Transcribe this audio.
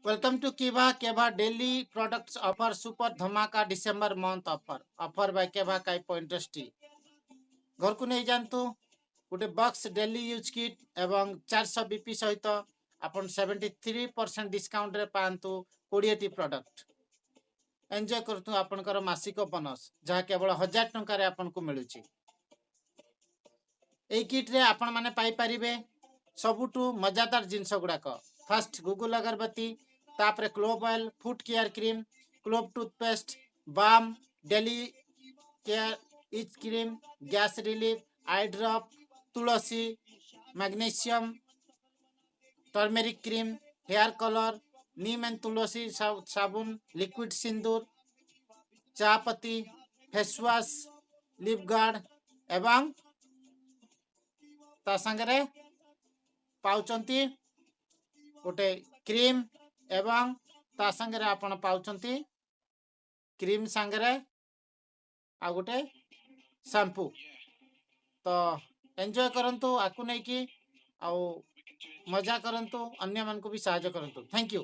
Welcome to केवा केवा daily products offer super धमाका डिसेंबर मंथ ऑफर बाय केवा काइप इंडस्ट्री घर को नहीं जानतु गोटे बॉक्स डेली यूज किट एवं 400 बीपी सहित आपण 73% डिस्काउंट रे पांतु 20 टी प्रोडक्ट एंजॉय करतु आपनकर मासिक बोनस जहाँ केवल 1000 टंका रे आपन को मिलुची। एई किट रे आपण माने पाई परिबे सबुटू मजादार जिंस गुड़ाक फर्स्ट गूगल अगरबत्ती तापरे clove oil foot care cream clove toothpaste balm daily care itch cream gas relief eye drop tulsi magnesium turmeric cream hair colour neem and tulsi साबुन लिक्विड सिंदूर चापत्ती फेस वॉश लिप गार्ड एवं ता संगरे पाउचंती गोटे क्रीम एवं ता संगरे आपण पाउचंती क्रीम संगरे आ गोटे शैम्पू तो एंजॉय करंतु आकु नहीं कि मजा करंतु अन्य मन को भी सहायता करंतु। Thank you.